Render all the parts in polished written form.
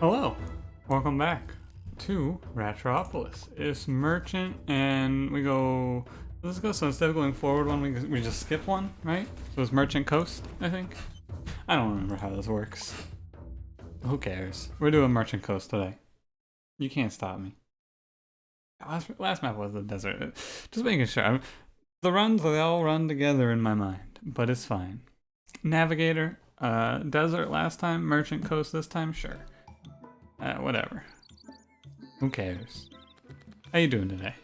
Hello, welcome back to Ratropolis. It's merchant, and we go. Let's go. So instead of going forward one, we just skip one, right? So it's merchant coast, I think. I don't remember how this works. Who cares? We're doing merchant coast today. You can't stop me. Last map was the desert. Just making sure. The runs, they all run together in my mind, but it's fine. Navigator, desert last time, merchant coast this time, sure. Whatever. Who cares? How you doing today?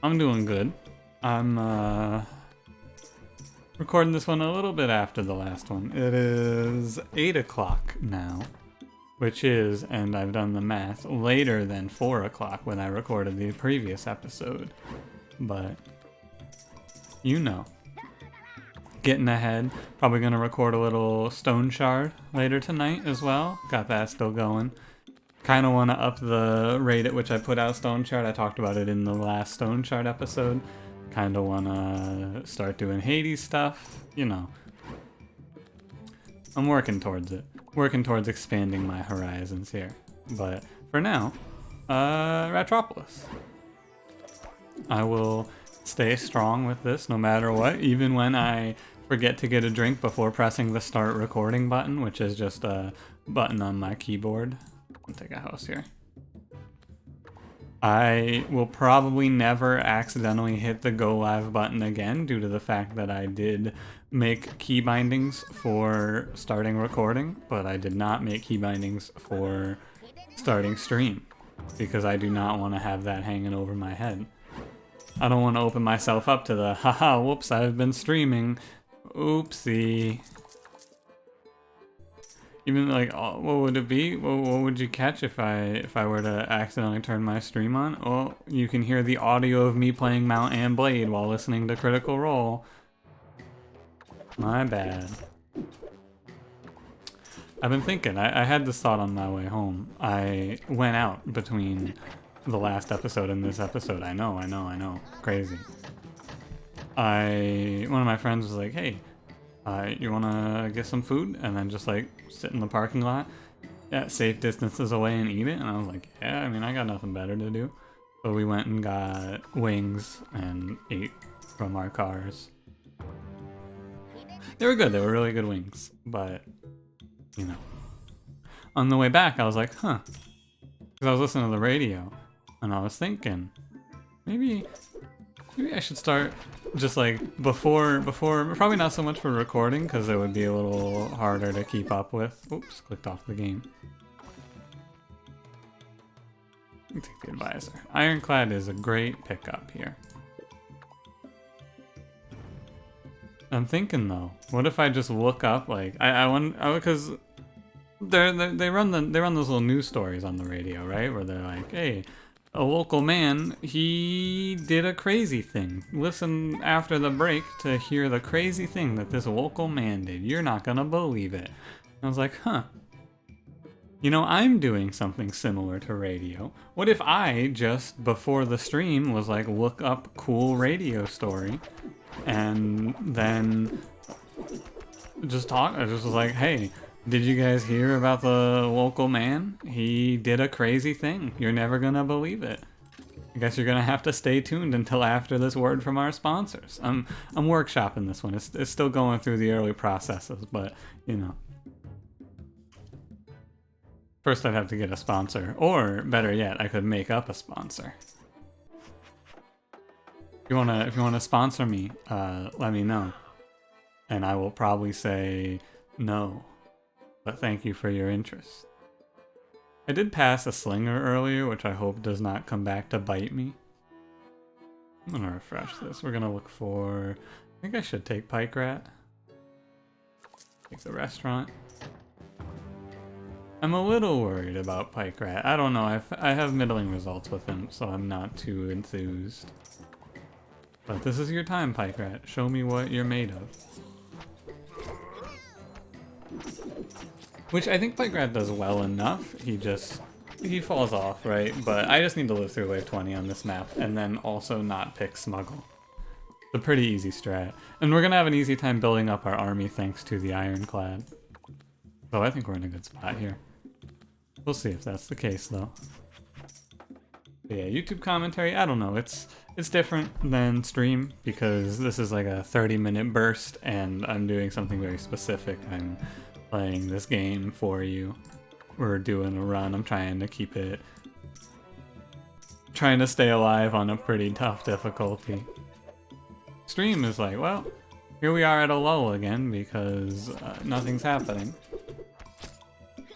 I'm doing good. I'm recording this one a little bit after the last one. It is 8 o'clock now, which is, and I've done the math, later than 4 o'clock when I recorded the previous episode. But, you know. Getting ahead. Probably gonna record a little Stone Shard later tonight as well. Got that still going. Kinda wanna up the rate at which I put out Stone Shard. I talked about it in the last Stone Shard episode. Kinda wanna start doing Hades stuff. You know. I'm working towards it. Working towards expanding my horizons here. But for now, Ratropolis. I will stay strong with this no matter what, even when I forget to get a drink before pressing the start recording button, which is just a button on my keyboard. I'll take a house here. I will probably never accidentally hit the go live button again due to the fact that I did make key bindings for starting recording, but I did not make key bindings for starting stream because I do not want to have that hanging over my head. I don't want to open myself up to the haha, whoops, I've been streaming. Oopsie. Even like, what would it be? What would you catch if I were to accidentally turn my stream on? Oh, you can hear the audio of me playing Mount and Blade while listening to Critical Role. My bad. I've been thinking, I had this thought on my way home. I went out between the last episode and this episode. I know. Crazy. One of my friends was like, hey, you wanna get some food? And then just like sit in the parking lot, safe distances away and eat it. And I was like, yeah, I mean, I got nothing better to do. So we went and got wings and ate from our cars. They were good, they were really good wings. But, you know. On the way back, I was like, huh. Because I was listening to the radio. And I was thinking, maybe I should start just like before, probably not so much for recording because it would be a little harder to keep up with. Oops, clicked off the game. Take the advisor. Ironclad is a great pickup here. I'm thinking though, what if I just look up like I want because they run those little news stories on the radio, right? Where they're like, hey, a local man, he did a crazy thing. Listen after the break to hear the crazy thing that this local man did. You're not gonna believe it. I was like, huh. You know, I'm doing something similar to radio. What if I just, before the stream, was like, look up cool radio story, and then just talk, I just was like, hey, did you guys hear about the local man? He did a crazy thing. You're never gonna believe it. I guess you're gonna have to stay tuned until after this word from our sponsors. I'm workshopping this one. It's still going through the early processes, but you know. First I'd have to get a sponsor, or better yet, I could make up a sponsor. If you wanna sponsor me, let me know. And I will probably say no. But thank you for your interest. I did pass a slinger earlier, which I hope does not come back to bite me. I'm gonna refresh this. We're gonna look for... I think I should take Pike Rat. Take the restaurant. I'm a little worried about Pike Rat. I don't know. I have middling results with him, so I'm not too enthused. But this is your time, Pike Rat. Show me what you're made of. Which I think Pike Rat does well enough. He falls off, right? But I just need to live through wave 20 on this map and then also not pick Smuggle. It's a pretty easy strat. And we're gonna have an easy time building up our army thanks to the Ironclad. So I think we're in a good spot here. We'll see if that's the case though. But yeah, YouTube commentary, I don't know, it's different than stream because this is like a 30-minute burst and I'm doing something very specific. I'm playing this game for you. We're doing a run. I'm trying to keep it, trying to stay alive on a pretty tough difficulty. Stream is like, well, here we are at a lull again because nothing's happening.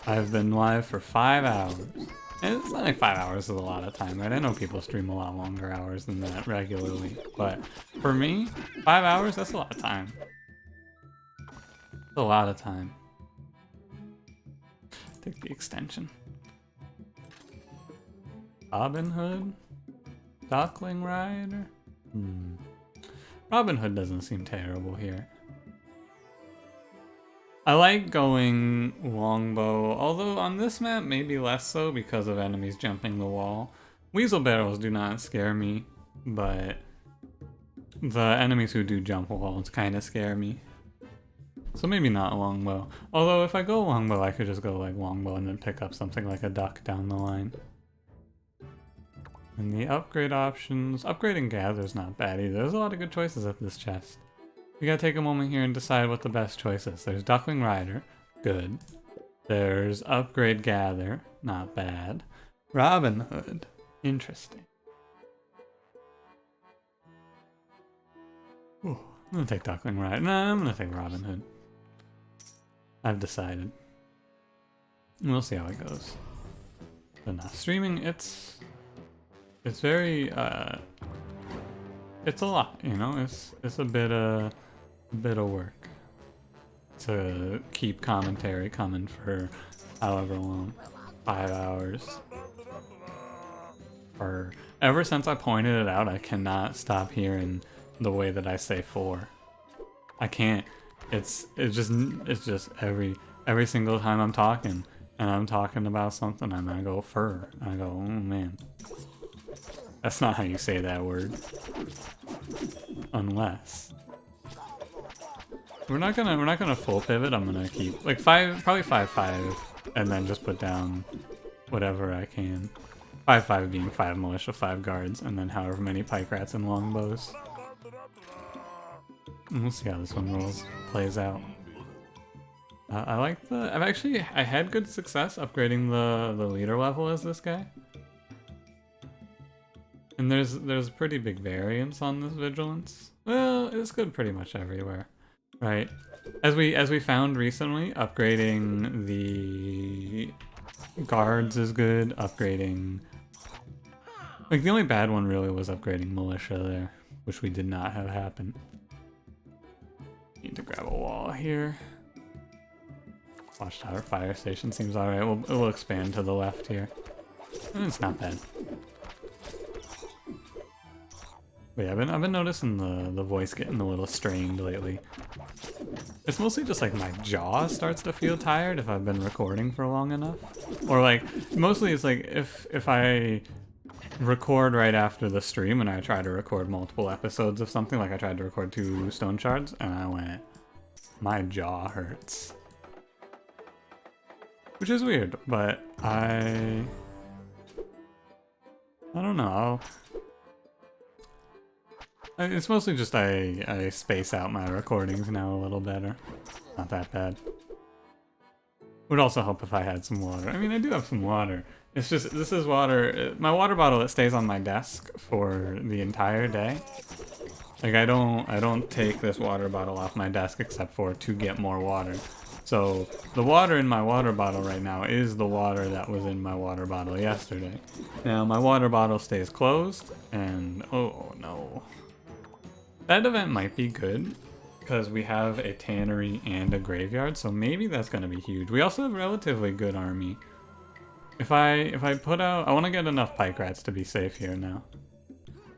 I've been live for 5 hours. And it's not like 5 hours is a lot of time, right? I know people stream a lot longer hours than that regularly, but for me, 5 hours, that's a lot of time. That's a lot of time. Take the extension. Robin Hood? Duckling Rider? Robin Hood doesn't seem terrible here. I like going Longbow, although on this map maybe less so because of enemies jumping the wall. Weasel barrels do not scare me, but the enemies who do jump walls kind of scare me. So maybe not Longbow. Although if I go Longbow, I could just go like Longbow and then pick up something like a duck down the line. And the upgrade options, upgrade and gather is not bad either. There's a lot of good choices at this chest. You gotta take a moment here and decide what the best choice is. There's Duckling Rider, good. There's Upgrade Gather, not bad. Robin Hood, interesting. Ooh, I'm gonna take Duckling Rider. Nah, I'm gonna take Robin Hood. I've decided. We'll see how it goes. But now streaming, it's very it's a lot, you know. It's a bit of work to keep commentary coming for however long, 5 hours. Or ever since I pointed it out, I cannot stop hearing the way that I say "for." I can't. It's just every single time I'm talking and I'm talking about something and I go "fur." I go, oh man. That's not how you say that word. Unless we're not gonna full pivot. I'm gonna keep like probably 5-5, and then just put down whatever I can. 5-5 being 5 militia, 5 guards, and then however many pike rats and longbows. And we'll see how this one plays out. I like I had good success upgrading the leader level as this guy. And there's pretty big variance on this vigilance. Well, it's good pretty much everywhere, right? As we found recently, upgrading the guards is good. Upgrading, like the only bad one really was upgrading militia there, which we did not have happen. Need to grab a wall here. Watchtower fire station seems alright. It will expand to the left here. And it's not bad. But yeah, I've been noticing the voice getting a little strained lately. It's mostly just like my jaw starts to feel tired if I've been recording for long enough. Or like, mostly it's like if I record right after the stream and I try to record multiple episodes of something, like I tried to record 2 stone shards and I went, my jaw hurts. Which is weird, but I don't know. It's mostly just I space out my recordings now a little better. Not that bad. Would also help if I had some water. I mean, I do have some water. It's just, this is water, my water bottle that stays on my desk for the entire day. Like I don't take this water bottle off my desk except for to get more water. So the water in my water bottle right now is the water that was in my water bottle yesterday. Now my water bottle stays closed and oh no. That event might be good because we have a tannery and a graveyard, so maybe that's going to be huge. We also have a relatively good army. If I put out, I want to get enough pike rats to be safe here now.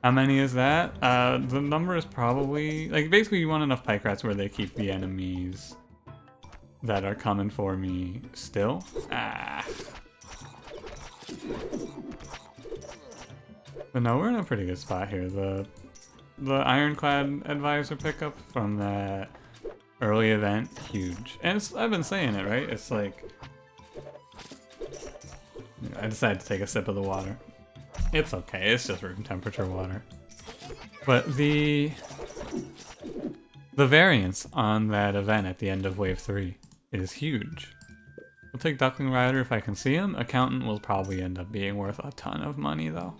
How many is that? The number is probably, like basically you want enough pike rats where they keep the enemies that are coming for me still. Ah. But no, we're in a pretty good spot here. The Ironclad Advisor pickup from that early event, huge. And I've been saying it, right? It's like, I decided to take a sip of the water. It's okay, it's just room temperature water. But the variance on that event at the end of Wave 3 is huge. We'll take Duckling Rider if I can see him. Accountant will probably end up being worth a ton of money though.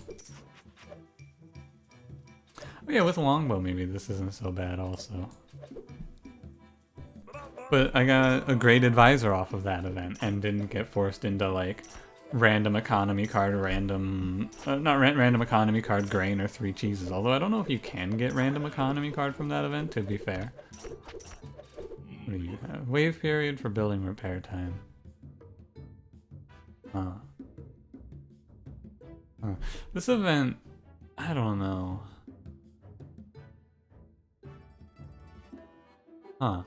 Oh yeah, with Longbow maybe this isn't so bad also. But I got a great advisor off of that event and didn't get forced into like random economy card, random economy card grain or 3 cheeses. Although I don't know if you can get random economy card from that event, to be fair. What do you have? Wave period for building repair time. Huh. This event, I don't know. Huh.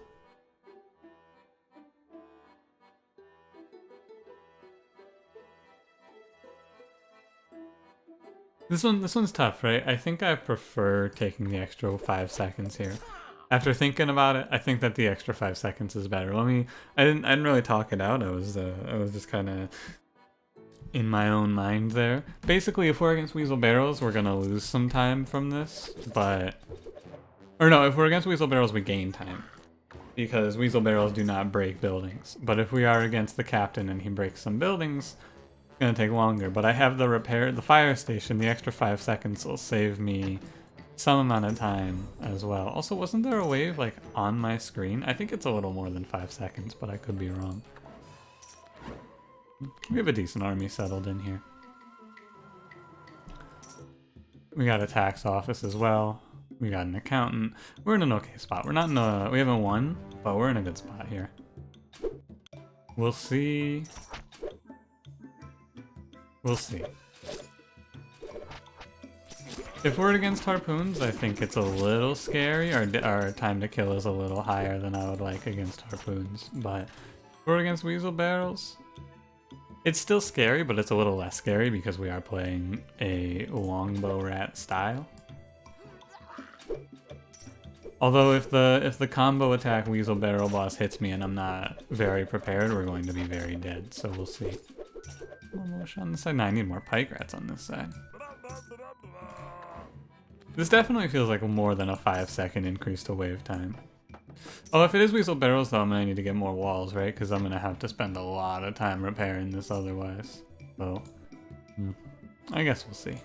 This one's tough, right? I think I prefer taking the extra 5 seconds here. After thinking about it, I think that the extra 5 seconds is better. I didn't really talk it out. I was just kind of in my own mind there. Basically, if we're against Weasel Barrels, we're gonna lose some time from this, or no, if we're against Weasel Barrels, we gain time. Because Weasel Barrels do not break buildings. But if we are against the captain and he breaks some buildings, it's gonna take longer. But I have the fire station, the extra 5 seconds will save me some amount of time as well. Also, wasn't there a wave like on my screen? I think it's a little more than 5 seconds, but I could be wrong. We have a decent army settled in here. We got a tax office as well. We got an accountant. We're in an okay spot. We're not in a, we haven't won, but we're in a good spot here. We'll see. We'll see. If we're against harpoons, I think it's a little scary. Our time to kill is a little higher than I would like against harpoons. But if we're against Weasel Barrels, it's still scary, but it's a little less scary because we are playing a Longbow rat style. Although if the combo attack Weasel Barrel boss hits me and I'm not very prepared, we're going to be very dead. So we'll see. Almost on this side. No, I need more pike rats on this side. This definitely feels like more than a 5-second increase to wave time. Oh, if it is Weasel Barrels though, I'm gonna need to get more walls, right? Because I'm gonna have to spend a lot of time repairing this otherwise. So, I guess we'll see.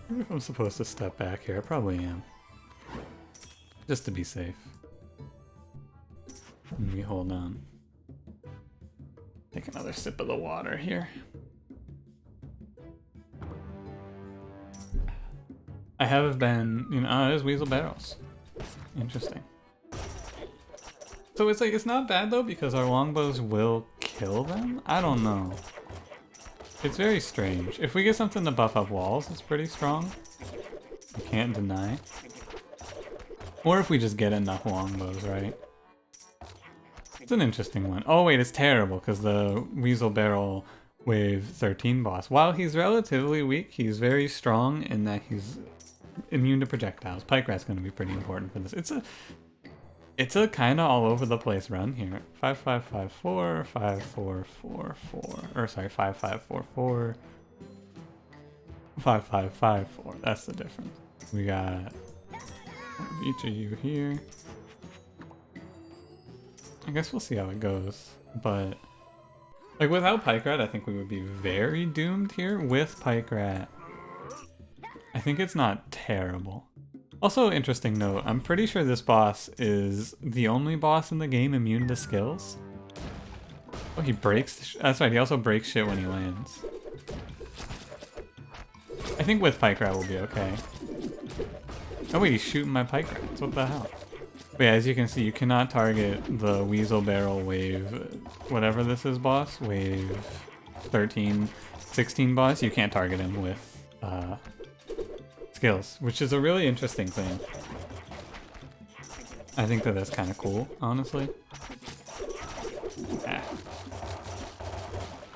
I wonder if I'm supposed to step back here. I probably am. Just to be safe. Let me hold on. Take another sip of the water here. I have been, it is Weasel Barrels. Interesting. So it's like, it's not bad though because our longbows will kill them? I don't know. It's very strange. If we get something to buff up walls, it's pretty strong. You can't deny. Or if we just get enough longbows, right? It's an interesting one. Oh wait, it's terrible because the Weasel Barrel Wave 13 boss, while he's relatively weak, he's very strong in that he's immune to projectiles. Pike Rat's going to be pretty important for this. It's a kind of all over the place run here. 5554, 5444, or sorry, 5544, 5554. That's the difference. We got each of you here. I guess we'll see how it goes, but like without Pike Rat, I think we would be very doomed here. With Pike Rat, I think it's not terrible. Also, interesting note, I'm pretty sure this boss is the only boss in the game immune to skills. Oh, he breaks, that's right, he also breaks shit when he lands. I think with Pike Rat we'll be okay. Oh wait, he's shooting my Pike Rats, what the hell? But yeah, as you can see, you cannot target the Weasel Barrel Wave, whatever this is boss, Wave 13, 16 boss, you can't target him with skills, which is a really interesting thing. I think that that's kind of cool, honestly. Ah.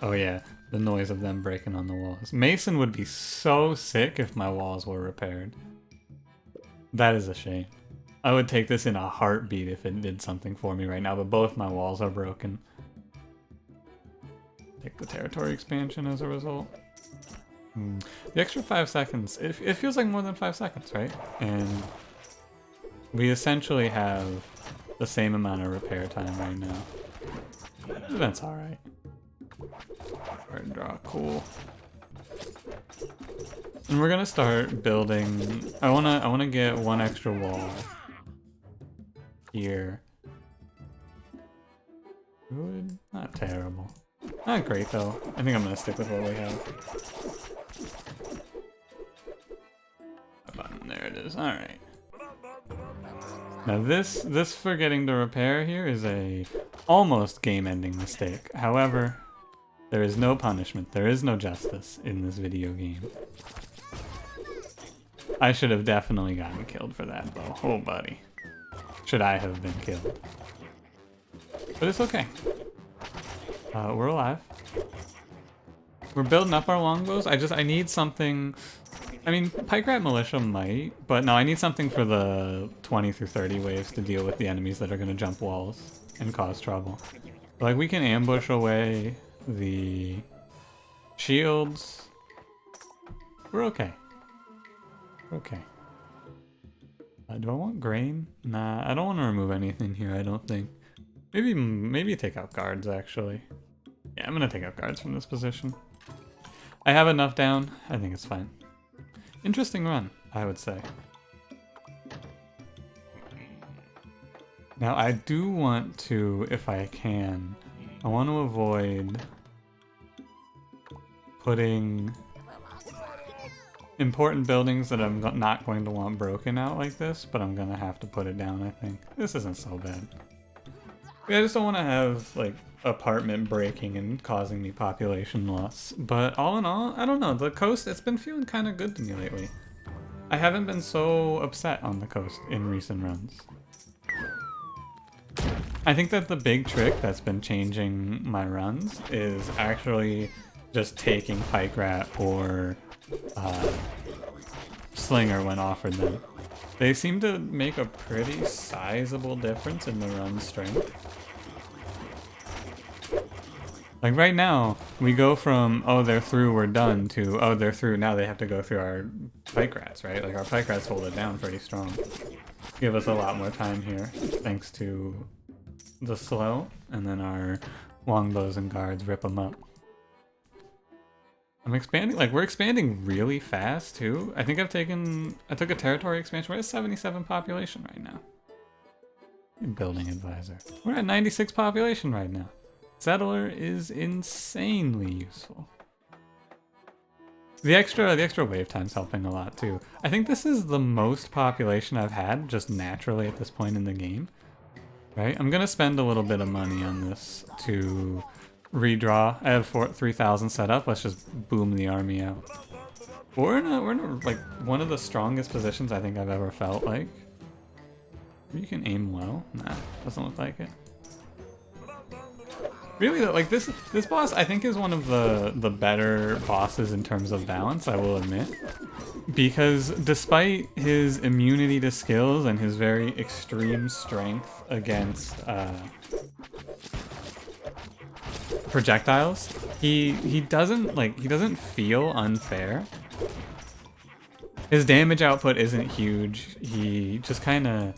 Oh yeah, the noise of them breaking on the walls. Mason would be so sick if my walls were repaired. That is a shame. I would take this in a heartbeat if it did something for me right now, but both my walls are broken. Take the territory expansion as a result. The extra 5 seconds, it feels like more than 5 seconds, right? And we essentially have the same amount of repair time right now. That's alright. Bird draw, cool. And we're gonna start building. I wanna get one extra wall here. Good, not terrible. Not great though. I think I'm gonna stick with what we have. A button, there it is. Alright. Now this forgetting to repair here is a almost game-ending mistake. However, there is no punishment, there is no justice in this video game. I should have definitely gotten killed for that though. Oh buddy. Should I have been killed? But it's okay. We're alive. We're building up our longbows. I need something. I mean, Pike Rat Militia might, but no, I need something for the 20 through 30 waves to deal with the enemies that are going to jump walls and cause trouble. Like, we can ambush away the shields. We're okay. We're okay. Do I want grain? Nah, I don't want to remove anything here, I don't think. Maybe take out guards, actually. Yeah, I'm gonna take out guards from this position. I have enough down. I think it's fine. Interesting run, I would say. Now, I do want to, if I can, I want to avoid putting important buildings that I'm not going to want broken out like this, but I'm gonna have to put it down, I think. This isn't so bad. I just don't want to have, like, apartment breaking and causing me population loss. But all in all, I don't know. The coast, it's been feeling kind of good to me lately. I haven't been so upset on the coast in recent runs. I think that the big trick that's been changing my runs is actually just taking Pike Rat or Slinger when offered them. They seem to make a pretty sizable difference in the run strength. Like right now, we go from, oh, they're through, we're done, to, oh, they're through, now they have to go through our Pike Rats, right? Like our Pike Rats hold it down pretty strong. Give us a lot more time here, thanks to the slow, and then our longbows and guards rip them up. I'm expanding, like we're expanding really fast too. I think I took a territory expansion. We're at 77 population right now. Building advisor. We're at 96 population right now. Settler is insanely useful. The extra wave time's helping a lot too. I think this is the most population I've had just naturally at this point in the game. Right? I'm gonna spend a little bit of money on this to redraw. I have 3,000 set up. Let's just boom the army out. We're in a like one of the strongest positions I think I've ever felt like. You can aim well. Nah, doesn't look like it. Really though, like this boss I think is one of the better bosses in terms of balance, I will admit. Because despite his immunity to skills and his very extreme strength against projectiles, he doesn't feel unfair. His damage output isn't huge. He just kind of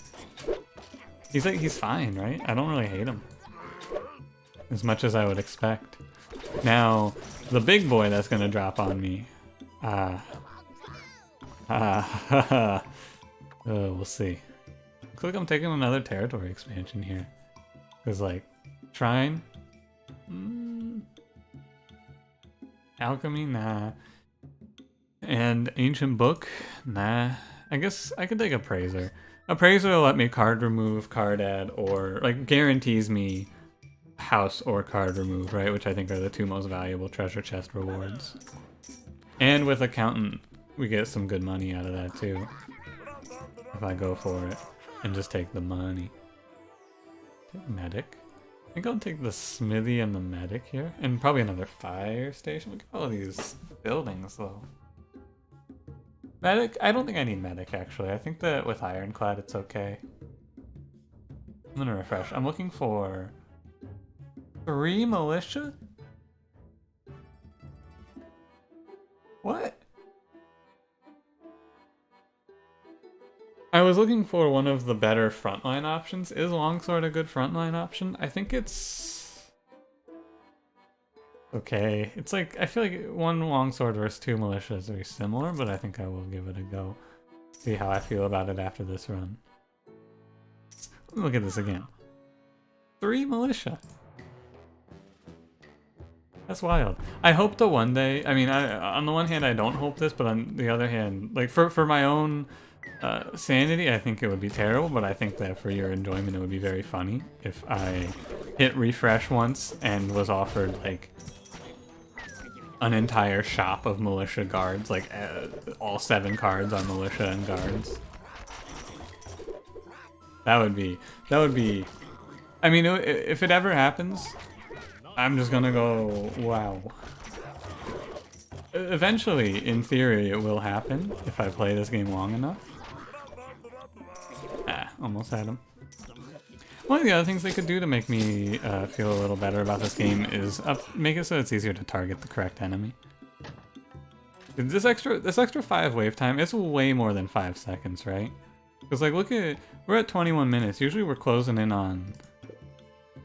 he's fine, right? I don't really hate him as much as I would expect. Now, the big boy that's gonna drop on me, we'll see. Looks like I'm taking another territory expansion here. Cause like, Shrine, Alchemy, nah. And Ancient Book, nah. I guess I could take Appraiser. Appraiser will let me card remove, card add, or like guarantees me house or card remove, right? Which I think are the two most valuable treasure chest rewards. And with Accountant, we get some good money out of that too. If I go for it and just take the money. Take Medic. I think I'll take the Smithy and the Medic here. And probably another fire station. Look at all these buildings though. Medic? I don't think I need Medic actually. I think that with Ironclad it's okay. I'm gonna refresh. I'm looking for 3 militia? What? I was looking for one of the better frontline options. Is Longsword a good frontline option? I think it's... okay. It's like, I feel like one Longsword versus 2 Militia is very similar, but I think I will give it a go. See how I feel about it after this run. Look at this again. 3 Militia. That's wild. I hope to one day, I mean, on the one hand I don't hope this, but on the other hand, like for my own sanity, I think it would be terrible, but I think that for your enjoyment it would be very funny if I hit refresh once and was offered like an entire shop of militia guards, like all 7 cards on militia and guards. That would be, I mean, if it ever happens, I'm just gonna go, wow. Eventually, in theory, it will happen if I play this game long enough. Ah, almost had him. One of the other things they could do to make me feel a little better about this game is make it so it's easier to target the correct enemy. This extra 5 wave time, it's way more than 5 seconds, right? Because like, look at, we're at 21 minutes. Usually we're closing in on,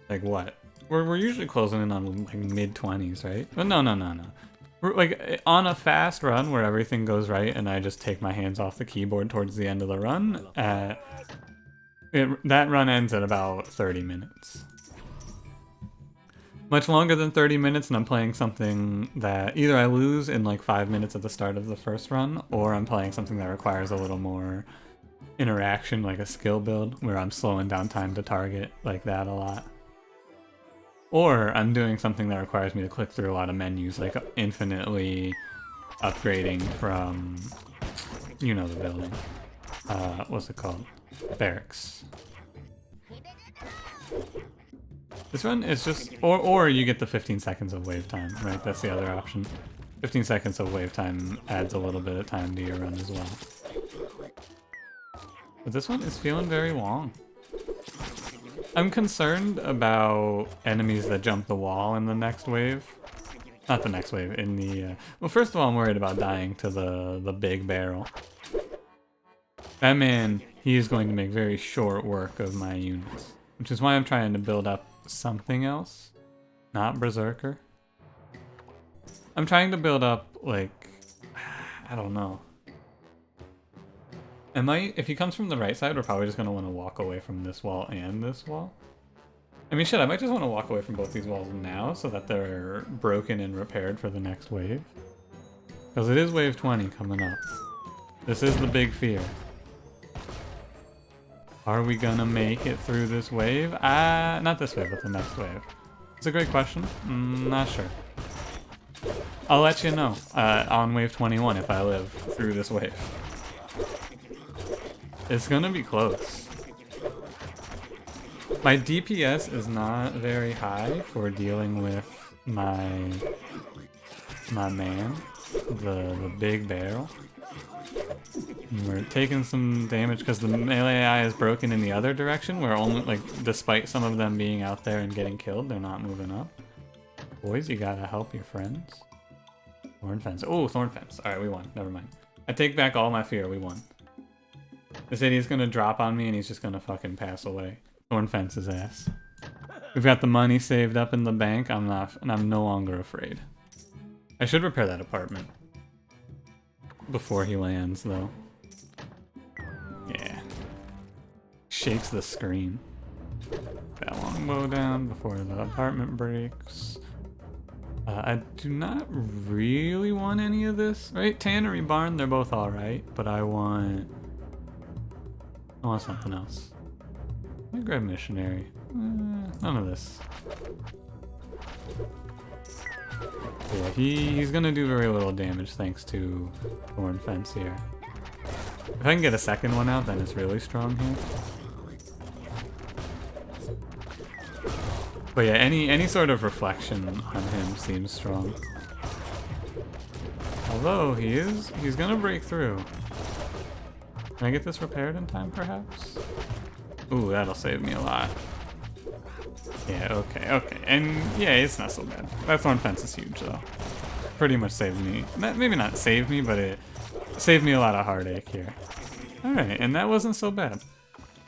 like what? We're usually closing in on like mid-20s, right? But no. We're like on a fast run where everything goes right and I just take my hands off the keyboard towards the end of the run. That run ends at about 30 minutes. Much longer than 30 minutes and I'm playing something that either I lose in like 5 minutes at the start of the first run, or I'm playing something that requires a little more interaction, like a skill build, where I'm slowing down time to target like that a lot. Or I'm doing something that requires me to click through a lot of menus, like infinitely upgrading from, you know the building. What's it called? Barracks. This one is just, or you get the 15 seconds of wave time, right? That's the other option. 15 seconds of wave time adds a little bit of time to your run as well. But this one is feeling very long. I'm concerned about enemies that jump the wall in the next wave. Not the next wave, in the... well, first of all, I'm worried about dying to the big barrel. That man, he is going to make very short work of my units. Which is why I'm trying to build up something else. Not Berserker. I'm trying to build up, like... I don't know. If he comes from the right side, we're probably just going to want to walk away from this wall and this wall. I mean, shit, I might just want to walk away from both these walls now so that they're broken and repaired for the next wave. Because it is wave 20 coming up. This is the big fear. Are we gonna make it through this wave? Not this wave, but the next wave. It's a great question. Not sure. I'll let you know on wave 21 if I live through this wave. It's gonna be close. My DPS is not very high for dealing with my man, the big barrel. And we're taking some damage because the melee AI is broken in the other direction, where only, like, despite some of them being out there and getting killed, they're not moving up. Boys, you gotta help your friends. Thorn fence. Oh, thorn fence. Alright, we won. Never mind. I take back all my fear. We won. This idiot's gonna drop on me and he's just gonna fucking pass away. Thorn fence his ass. We've got the money saved up in the bank. I'm no longer afraid. I should repair that apartment before he lands, though. Yeah. Shakes the screen. That longbow down before the apartment breaks. I do not really want any of this, right? Tannery barn, they're both alright, but I want something else. Let me grab missionary. None of this. Yeah, he's gonna do very little damage thanks to thorn fence here. If I can get a second one out, then it's really strong here. But yeah, any sort of reflection on him seems strong. Although he's gonna break through. Can I get this repaired in time, perhaps? Ooh, that'll save me a lot. Yeah, okay. And yeah, it's not so bad. That thorn fence is huge, though. pretty much saved me. Maybe not saved me, but it saved me a lot of heartache here. Alright, and that wasn't so bad.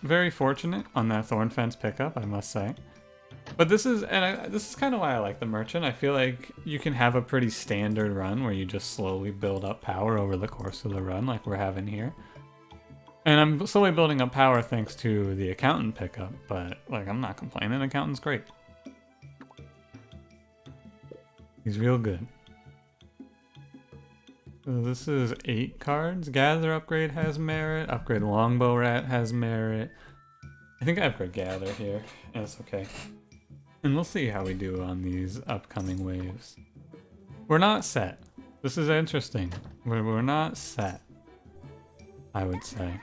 Very fortunate on that Thorn Fence pickup, I must say. But this is kind of why I like the Merchant. I feel like you can have a pretty standard run where you just slowly build up power over the course of the run like we're having here. And I'm slowly building up power thanks to the Accountant pickup, but like I'm not complaining, Accountant's great. He's real good. So this is 8 cards. Gather upgrade has merit, upgrade Longbow Rat has merit. I think I upgrade Gather here, that's okay. And we'll see how we do on these upcoming waves. We're not set. This is interesting. We're not set, I would say.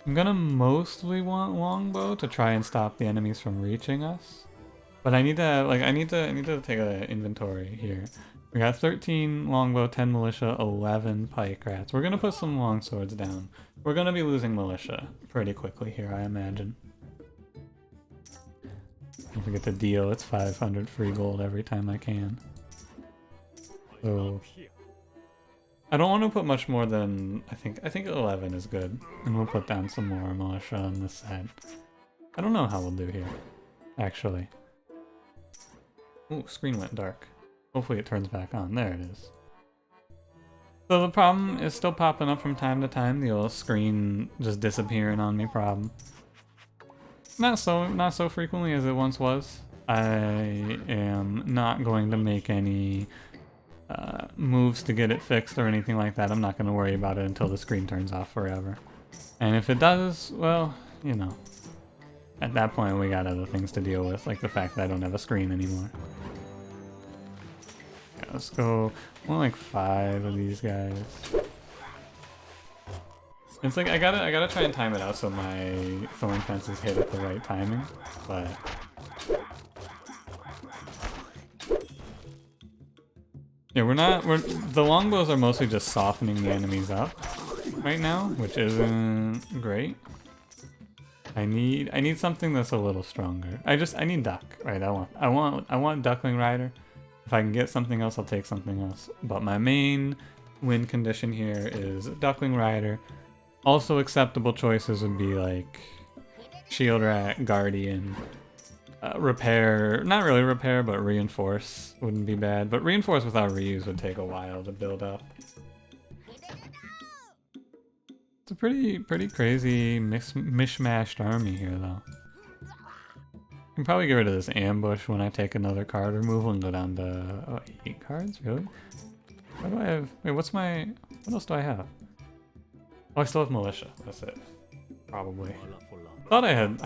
I'm gonna mostly want Longbow to try and stop the enemies from reaching us. But I need to, like, I need to take an inventory here. We got 13 Longbow, 10 Militia, 11 Pike Rats. We're gonna put some Longswords down. We're gonna be losing Militia pretty quickly here, I imagine. Don't forget the deal, it's 500 free gold every time I can. So I don't want to put much more than, I think 11 is good. And we'll put down some more Militia on this side. I don't know how we'll do here, actually. Ooh, screen went dark. Hopefully it turns back on. There it is. So the problem is still popping up from time to time, the old screen just disappearing on me problem. Not so frequently as it once was. I am not going to make any moves to get it fixed or anything like that. I'm not going to worry about it until the screen turns off forever. And if it does, well, you know, at that point we got other things to deal with, like the fact that I don't have a screen anymore. Yeah, let's go more like 5 of these guys. It's like I gotta try and time it out so my Thorn Fences hit at the right timing, but yeah, the Longbows are mostly just softening the enemies up right now, which isn't great. I need something that's a little stronger. I need Duck, right? I want Duckling Rider. If I can get something else, I'll take something else. But my main win condition here is Duckling Rider. Also acceptable choices would be like Shield Rat, Guardian, Repair, not really Repair, but Reinforce wouldn't be bad. But Reinforce without reuse would take a while to build up. It's a pretty crazy mishmashed army here though. I can probably get rid of this ambush when I take another card removal and go down to 8 cards, really? What do I have? Wait, what else do I have? Oh, I still have Militia. That's it. Probably. I thought I had,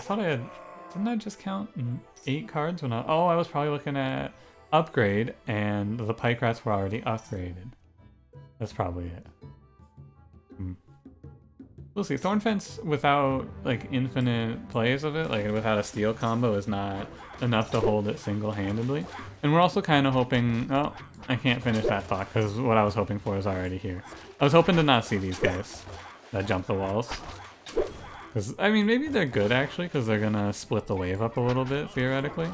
didn't I just count 8 cards when I was probably looking at upgrade and the Pike Rats were already upgraded. That's probably it. We'll see. Thorn Fence without like infinite plays of it, like without a steel combo, is not enough to hold it single-handedly. And we're also kind of hoping, oh, I can't finish that thought because what I was hoping for is already here. I was hoping to not see these guys that jump the walls. Because, I mean, maybe they're good actually because they're gonna split the wave up a little bit, theoretically.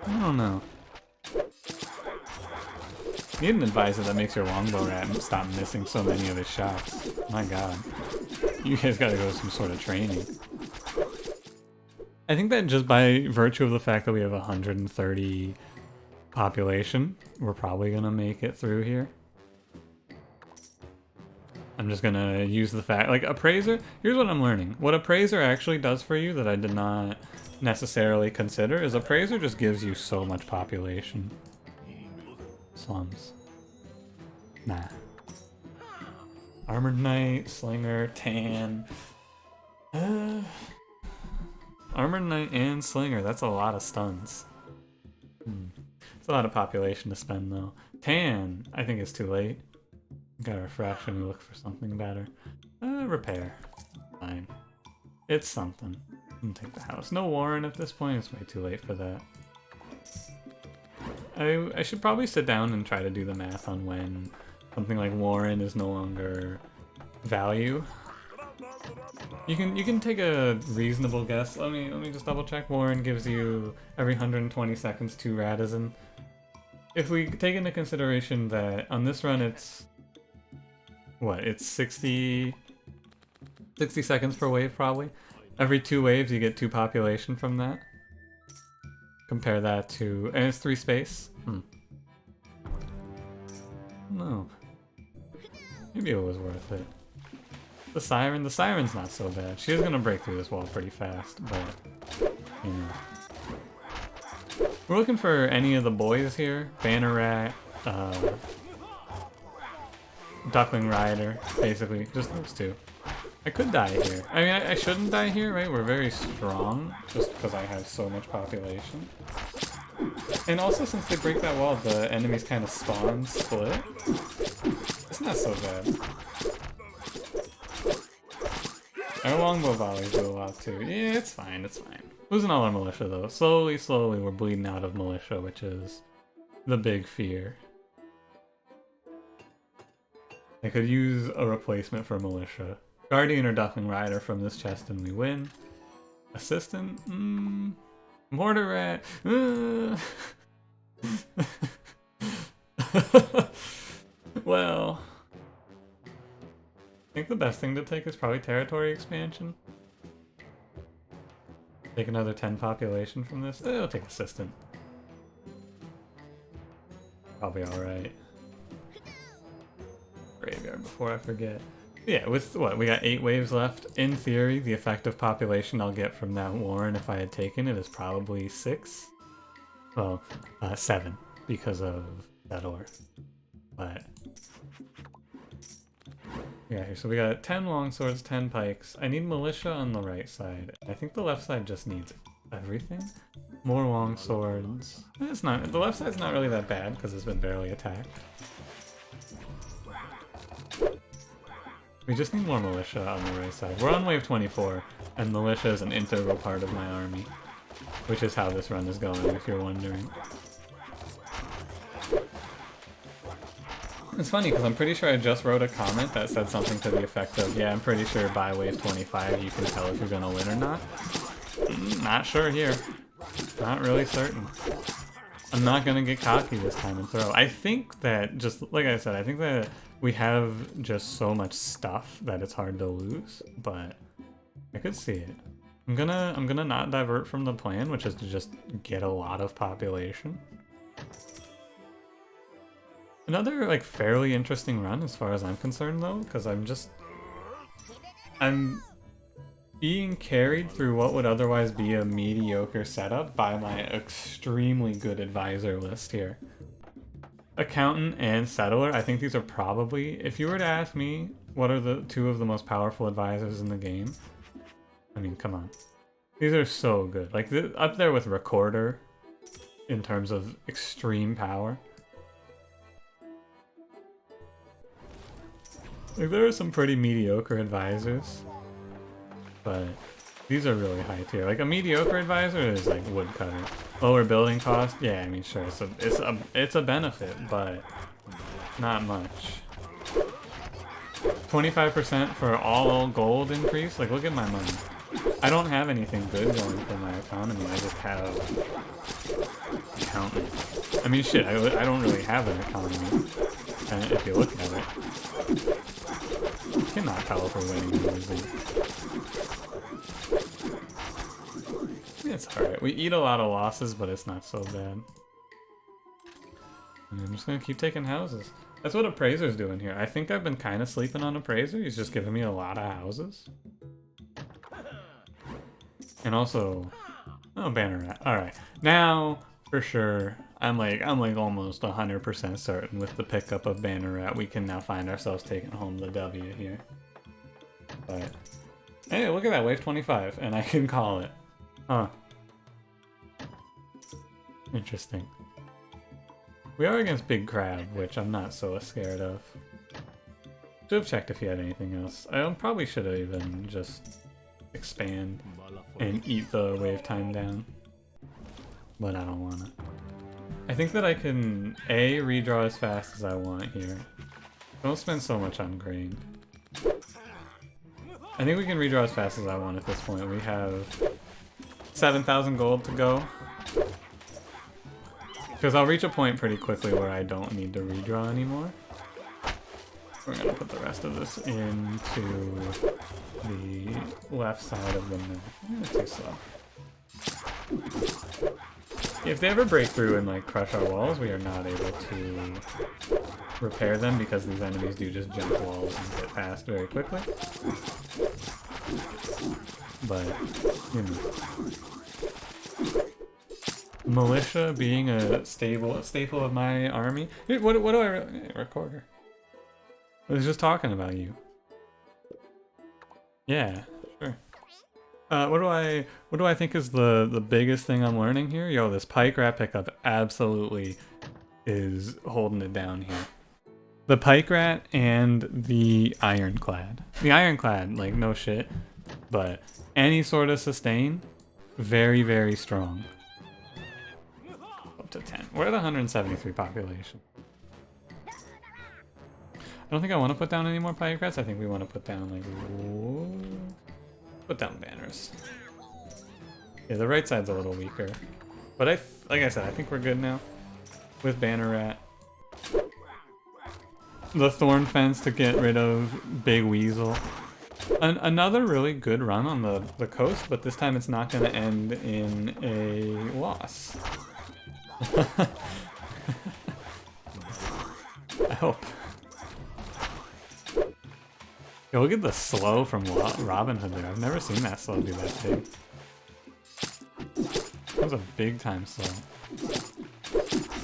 I don't know. Need an advisor that makes your Longbow Rat stop missing so many of his shots. My god. You guys gotta go to some sort of training. I think that just by virtue of the fact that we have 130 population, we're probably gonna make it through here. I'm just gonna use the fact, like Appraiser, here's what I'm learning. What Appraiser actually does for you that I did not necessarily consider is Appraiser just gives you so much population. Slums. Nah. Armored Knight, Slinger, Tan. Armored Knight and Slinger, that's a lot of stuns. It's a lot of population to spend though. Tan, I think it's too late. Gotta refresh and look for something better. Repair. Fine. It's something. I'm gonna take the house. No Warren at this point, it's way too late for that. I should probably sit down and try to do the math on when something like Warren is no longer value. You can take a reasonable guess. Let me just double check. Warren gives you every 120 seconds 2 Ratizen. if we take into consideration that on this run it's what, it's 60 seconds per wave probably. Every 2 waves you get 2 population from that. Compare that to, and it's 3 space. No. Maybe it was worth it. The siren's not so bad. She is gonna break through this wall pretty fast, but you know. We're looking for any of the boys here. Banner Rat, Duckling Rider, basically, just those 2. I could die here. I mean, I shouldn't die here, right? We're very strong, just because I have so much population. And also, since they break that wall, the enemies kind of spawn split. It's not so bad. Our longbow volleys do a lot too. Yeah, it's fine, it's fine. Losing all our militia though. Slowly, we're bleeding out of militia, which is the big fear. I could use a replacement for militia. Guardian or Duckling Rider from this chest and we win. Assistant? Mortar Rat? Well, I think the best thing to take is probably territory expansion. Take another 10 population from this. I'll take assistant. Probably alright. Graveyard before I forget. Yeah, with what, we got 8 waves left. In theory, the effective population I'll get from that Warren if I had taken it is probably 6. Well, 7 because of Settler. But yeah, here, so we got 10 longswords, 10 pikes. I need militia on the right side. I think the left side just needs everything. More longswords. It's not, the left side's not really that bad because it's been barely attacked. We just need more militia on the right side. We're on wave 24, and militia is an integral part of my army, which is how this run is going, if you're wondering. It's funny, because I'm pretty sure I just wrote a comment that said something to the effect of, yeah, I'm pretty sure by wave 25 you can tell if you're going to win or not. Not sure here. Not really certain. I'm not going to get cocky this time and throw. I think that, just like I said, I think that we have just so much stuff that it's hard to lose, but I could see it. I'm gonna not divert from the plan, which is to just get a lot of population. Another like fairly interesting run as far as I'm concerned though, because I'm being carried through what would otherwise be a mediocre setup by my extremely good advisor list here. Accountant and Settler, I think these are probably, if you were to ask me what are the 2 of the most powerful advisors in the game, I mean, come on. These are so good. Like, up there with Recorder in terms of extreme power. Like, there are some pretty mediocre advisors, but these are really high tier. Like, a mediocre advisor is like woodcutter. Lower building cost, yeah, I mean, sure, it's a benefit, but not much. 25% for all gold increase? Like, look at my money. I don't have anything good going for my economy, I just have accountant. I mean, shit, I don't really have an economy, and if you look at it. You cannot tell if we're winning or losing. It's alright. We eat a lot of losses, but it's not so bad. And I'm just gonna keep taking houses. That's what Appraiser's doing here. I think I've been kind of sleeping on Appraiser. He's just giving me a lot of houses. And also... Oh, Banner Rat. Alright. Now, for sure, I'm like almost 100% certain with the pickup of Banner Rat, we can now find ourselves taking home the W here. But... Hey, look at that, wave 25, and I can call it. Huh. Interesting. We are against Big Crab, which I'm not so scared of. Should have checked if he had anything else. I probably should have even just expand and eat the wave time down. But I don't wanna. I think that I can A, redraw as fast as I want here. Don't spend so much on grain. I think we can redraw as fast as I want at this point. We have 7,000 gold to go. Because I'll reach a point pretty quickly where I don't need to redraw anymore. We're gonna put the rest of this into the left side of the map. Too slow. If they ever break through and like crush our walls, we are not able to repair them because these enemies do just jump walls and get past very quickly. But, you know. Militia being a staple of my army. What do I recorder? I was just talking about you. Yeah, sure. What do I think is the biggest thing I'm learning here? Yo, this pike rat pickup absolutely is holding it down here. The pike rat and the ironclad. The ironclad, like no shit, but any sort of sustain, very, very strong. Up to 10. We're at 173 population. I don't think I want to put down any more pike rats. I think we want to put down like, whoa, put down banners. Yeah, the right side's a little weaker, but like I said, I think we're good now with banner rat. The thorn fence to get rid of big weasel. Another really good run on the coast, but this time it's not going to end in a loss. I hope. Yo, look at the slow from Robin Hood there. I've never seen that slow be that big. That was a big time slow.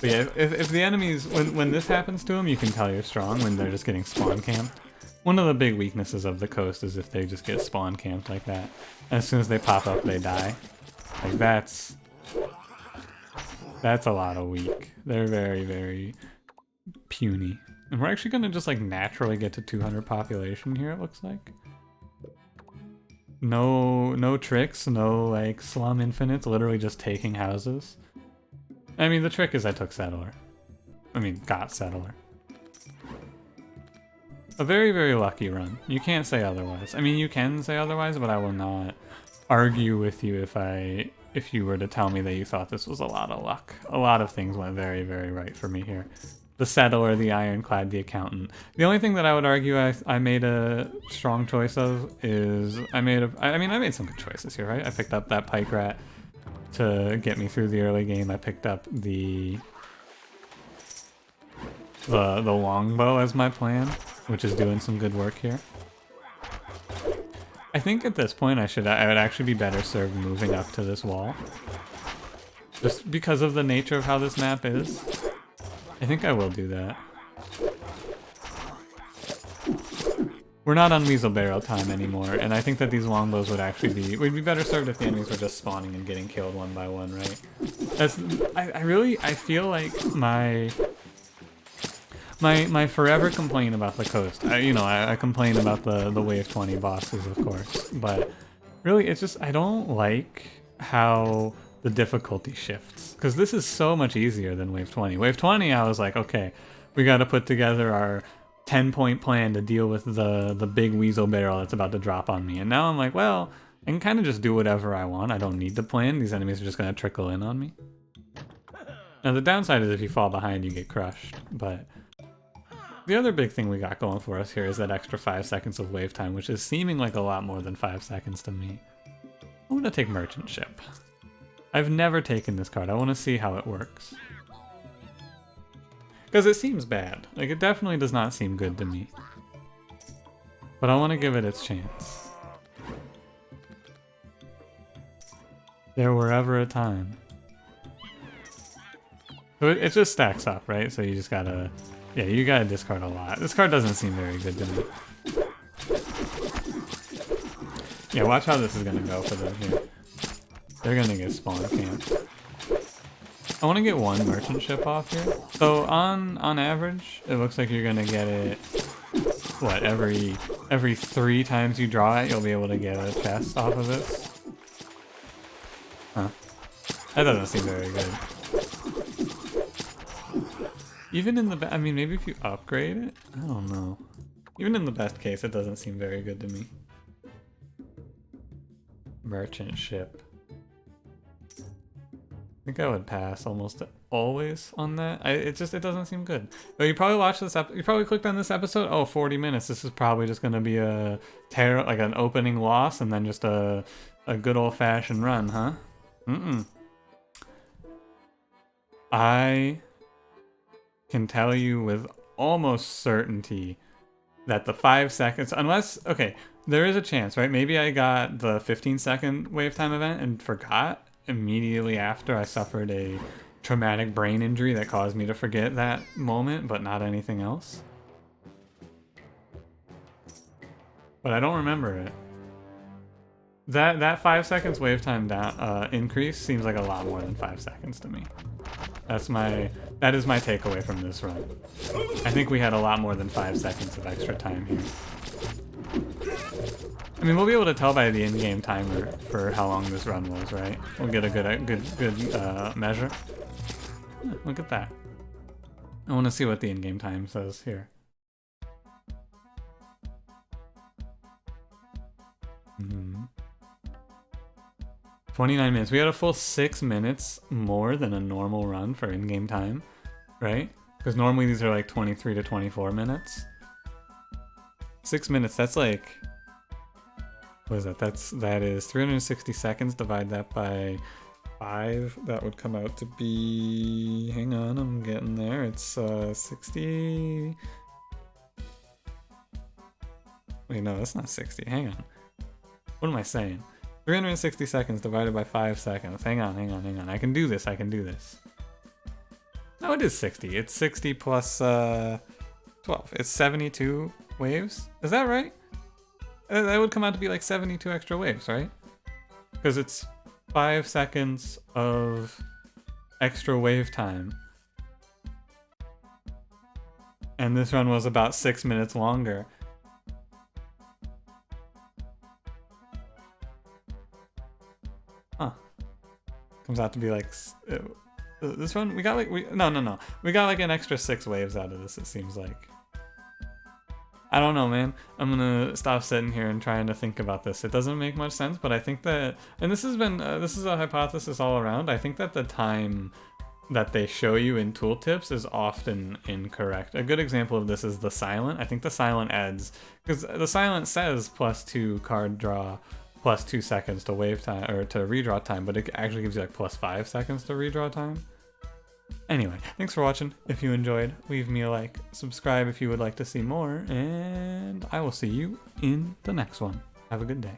But yeah, if the enemies, when this happens to them, you can tell you're strong when they're just getting spawn camped. One of the big weaknesses of the coast is if they just get spawn camped like that. And as soon as they pop up, they die. Like that's a lot of weak. They're very, very puny. And we're actually gonna just like naturally get to 200 population here, it looks like. No tricks, no like slum infinites, literally just taking houses. I mean, the trick is I took settler. I mean, got settler. A very, very lucky run. You can't say otherwise. I mean, you can say otherwise, but I will not argue with you if you were to tell me that you thought this was a lot of luck. A lot of things went very, very right for me here. The settler, the ironclad, the accountant. The only thing that I would argue I made a strong choice of is I made some good choices here, right? I picked up that pike rat to get me through the early game. I picked up the longbow as my plan, which is doing some good work here. I think at this point I would actually be better served moving up to this wall. Just because of the nature of how this map is. I think I will do that. We're not on weasel barrel time anymore, and I think that these longbows we'd be better served if the enemies were just spawning and getting killed one by one, right? I feel like my forever complaint about the coast. I complain about the wave 20 bosses, of course, but really it's just I don't like how the difficulty shifts, because this is so much easier than wave 20. Wave 20 I was like, okay, we got to put together our 10-point plan to deal with the big weasel barrel that's about to drop on me, and now I'm like, well, I can kind of just do whatever I want. I don't need to plan. These enemies are just going to trickle in on me. Now the downside is if you fall behind you get crushed, but the other big thing we got going for us here is that extra 5 seconds of wave time, which is seeming like a lot more than 5 seconds to me. I'm going to take merchant ship. I've never taken this card. I want to see how it works. Because it seems bad. Like, it definitely does not seem good to me. But I want to give it its chance. There were ever a time. So it just stacks up, right? So you just gotta... Yeah, you gotta discard a lot. This card doesn't seem very good to me. Yeah, watch how this is gonna go for them here. They're gonna get spawn camped. I want to get one merchant ship off here. So on average, it looks like you're gonna get it. What, every 3 times you draw it, you'll be able to get a chest off of it. Huh? That doesn't seem very good. Even in the I mean, maybe if you upgrade it, I don't know. Even in the best case, it doesn't seem very good to me. Merchant ship. think I would pass almost always on that. It doesn't seem good. But you probably watched this you probably clicked on this episode. Oh, 40 minutes. This is probably just gonna be a like an opening loss and then just a good old fashioned run, huh? I can tell you with almost certainty that the 5 seconds, unless, okay, there is a chance, right? Maybe I got the 15-second wave time event and forgot immediately after I suffered a traumatic brain injury that caused me to forget that moment, but not anything else. But I don't remember it. That 5 seconds wave time down increase seems like a lot more than 5 seconds to me. That is my takeaway from this run. I think we had a lot more than 5 seconds of extra time here. I mean, we'll be able to tell by the in-game timer for how long this run was, right? We'll get a good measure. Look at that. I want to see what the in-game time says here. 29 minutes. We had a full 6 minutes more than a normal run for in-game time, right? Because normally these are like 23 to 24 minutes. 6 minutes, that's like... What is that? That is 360 seconds. Divide that by 5. That would come out to be... Hang on, I'm getting there. It's 60... Wait, no, that's not 60. Hang on. What am I saying? 360 seconds divided by 5 seconds. Hang on. I can do this. No, it is 60. It's 60 plus 12. It's 72 waves. Is that right? That would come out to be like 72 extra waves, right? Because it's 5 seconds of extra wave time. And this run was about 6 minutes longer. Huh. Comes out to be like... this one, we got like... No. We got like an extra 6 waves out of this, it seems like. I don't know, man. I'm gonna stop sitting here and trying to think about this. It doesn't make much sense, but I think that... And this has been... this is a hypothesis all around. I think that the time that they show you in tooltips is often incorrect. A good example of this is the silent. I think the silent adds... Because the silent says +2 card draw... +2 seconds to wave time, or to redraw time, but it actually gives you like +5 seconds to redraw time. Anyway, thanks for watching. If you enjoyed, leave me a like, subscribe if you would like to see more, and I will see you in the next one. Have a good day.